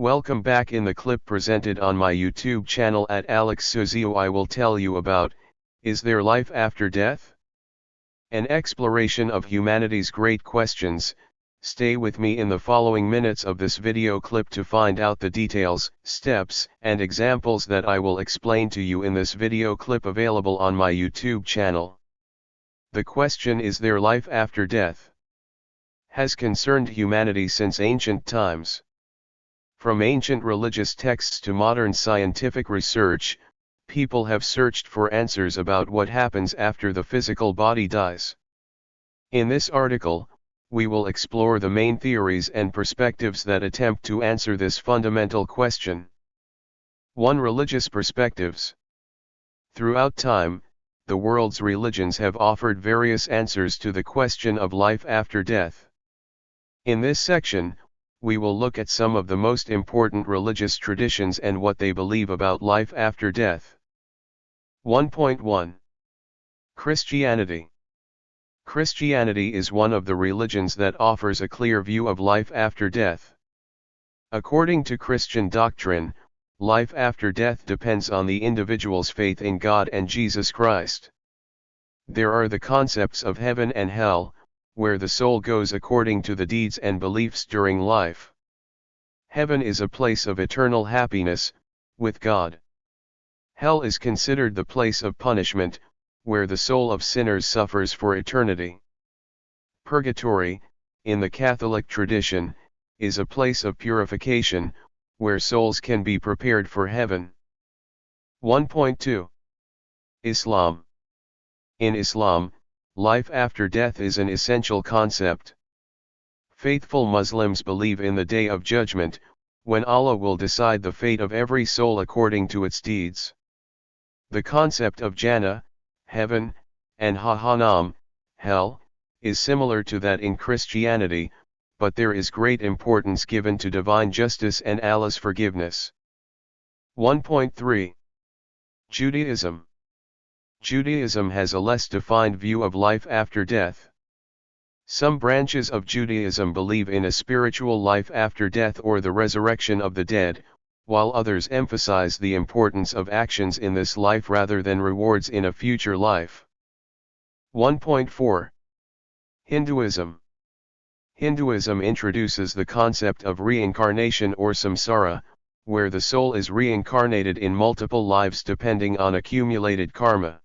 Welcome back. In the clip presented on my YouTube channel at Alex Suzio, I will tell you about, is there life after death? An exploration of humanity's great questions. Stay with me in the following minutes of this video clip to find out the details, steps, and examples that I will explain to you in this video clip available on my YouTube channel. The question, is there life after death, has concerned humanity since ancient times. From ancient religious texts to modern scientific research, people have searched for answers about what happens after the physical body dies. In this article, we will explore the main theories and perspectives that attempt to answer this fundamental question. 1. Religious perspectives. Throughout time, the world's religions have offered various answers to the question of life after death. In this section, we will look at some of the most important religious traditions and what they believe about life after death. 1.1. Christianity. Christianity is one of the religions that offers a clear view of life after death. According to Christian doctrine, life after death depends on the individual's faith in God and Jesus Christ. There are the concepts of heaven and hell, where the soul goes according to the deeds and beliefs during life. Heaven is a place of eternal happiness, with God. Hell is considered the place of punishment, where the soul of sinners suffers for eternity. Purgatory, in the Catholic tradition, is a place of purification, where souls can be prepared for heaven. 1.2. Islam. In Islam, life after death is an essential concept. Faithful Muslims believe in the Day of Judgment, when Allah will decide the fate of every soul according to its deeds. The concept of Jannah, heaven, and Jahannam, hell, is similar to that in Christianity, but there is great importance given to divine justice and Allah's forgiveness. 1.3. Judaism. Judaism has a less defined view of life after death. Some branches of Judaism believe in a spiritual life after death or the resurrection of the dead, while others emphasize the importance of actions in this life rather than rewards in a future life. 1.4. Hinduism. Hinduism introduces the concept of reincarnation or samsara, where the soul is reincarnated in multiple lives depending on accumulated karma.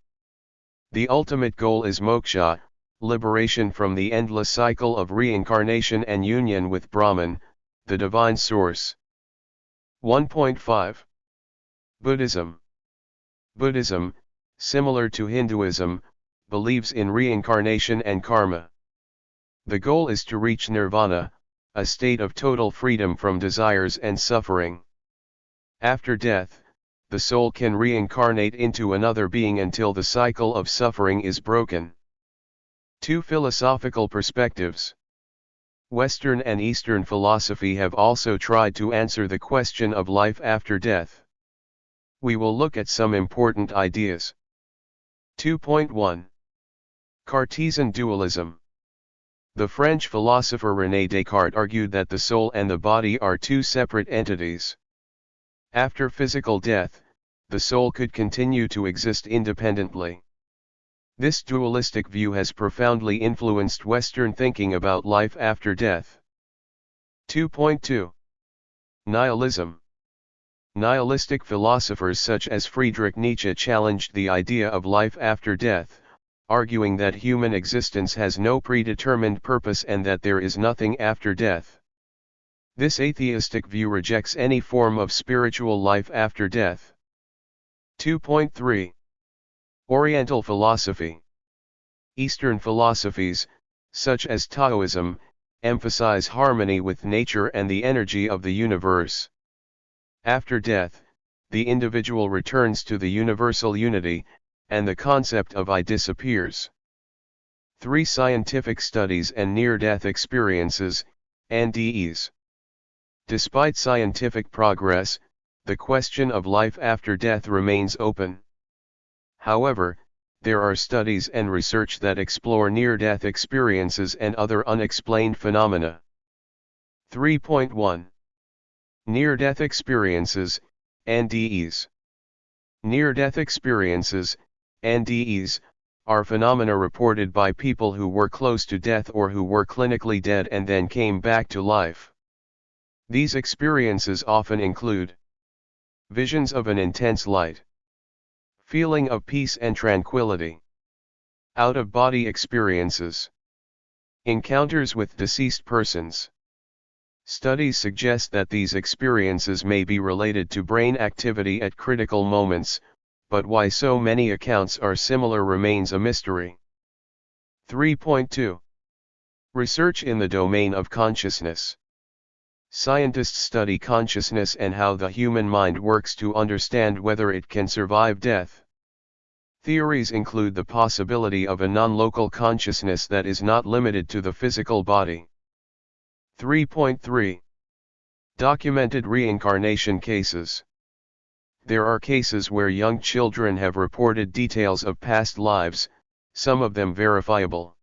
The ultimate goal is moksha, liberation from the endless cycle of reincarnation and union with Brahman, the divine source. 1.5. Buddhism. Buddhism, similar to Hinduism, believes in reincarnation and karma. The goal is to reach nirvana, a state of total freedom from desires and suffering. After death, the soul can reincarnate into another being until the cycle of suffering is broken. 2. Philosophical perspectives. Western and Eastern philosophy have also tried to answer the question of life after death. We will look at some important ideas. 2.1. Cartesian dualism. The French philosopher René Descartes argued that the soul and the body are two separate entities. After physical death, the soul could continue to exist independently. This dualistic view has profoundly influenced Western thinking about life after death. 2.2. Nihilism. Nihilistic philosophers such as Friedrich Nietzsche challenged the idea of life after death, arguing that human existence has no predetermined purpose and that there is nothing after death. This atheistic view rejects any form of spiritual life after death. 2.3. Oriental philosophy. Eastern philosophies, such as Taoism, emphasize harmony with nature and the energy of the universe. After death, the individual returns to the universal unity, and the concept of I disappears. 3. Scientific studies and near-death experiences, NDEs. Despite scientific progress, the question of life after death remains open. However, there are studies and research that explore near-death experiences and other unexplained phenomena. 3.1. Near-death experiences, NDEs. Near-death experiences, NDEs, are phenomena reported by people who were close to death or who were clinically dead and then came back to life. These experiences often include visions of an intense light, feeling of peace and tranquility, out-of-body experiences, encounters with deceased persons. Studies suggest that these experiences may be related to brain activity at critical moments, but why so many accounts are similar remains a mystery. 3.2. Research in the domain of consciousness. Scientists study consciousness and how the human mind works to understand whether it can survive death. Theories include the possibility of a non-local consciousness that is not limited to the physical body. 3.3. Documented reincarnation cases. There are cases where young children have reported details of past lives, some of them verifiable.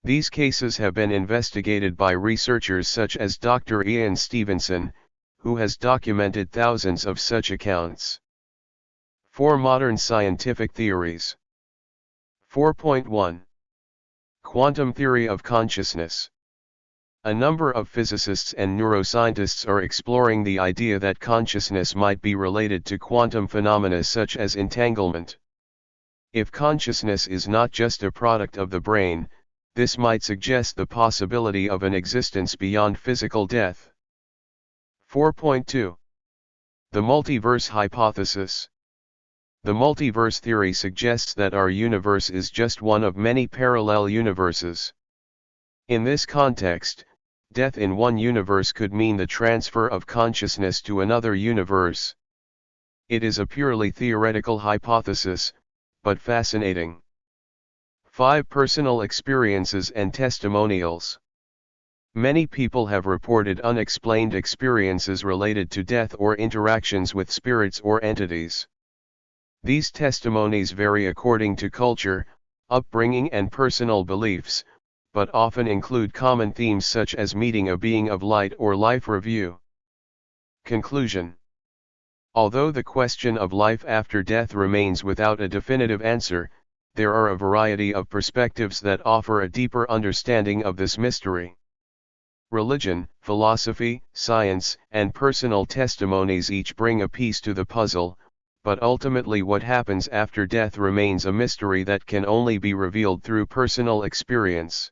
These cases have been investigated by researchers such as Dr. Ian Stevenson, who has documented thousands of such accounts. 4 Modern scientific theories. 4.1. Quantum theory of consciousness. A number of physicists and neuroscientists are exploring the idea that consciousness might be related to quantum phenomena such as entanglement. If consciousness is not just a product of the brain, this might suggest the possibility of an existence beyond physical death. 4.2. The multiverse hypothesis. The multiverse theory suggests that our universe is just one of many parallel universes. In this context, death in one universe could mean the transfer of consciousness to another universe. It is a purely theoretical hypothesis, but fascinating. 5 Personal experiences and testimonials. Many people have reported unexplained experiences related to death or interactions with spirits or entities. These testimonies vary according to culture, upbringing and personal beliefs, but often include common themes such as meeting a being of light or life review. Conclusion. Although the question of life after death remains without a definitive answer, there are a variety of perspectives that offer a deeper understanding of this mystery. Religion, philosophy, science, and personal testimonies each bring a piece to the puzzle, but ultimately what happens after death remains a mystery that can only be revealed through personal experience.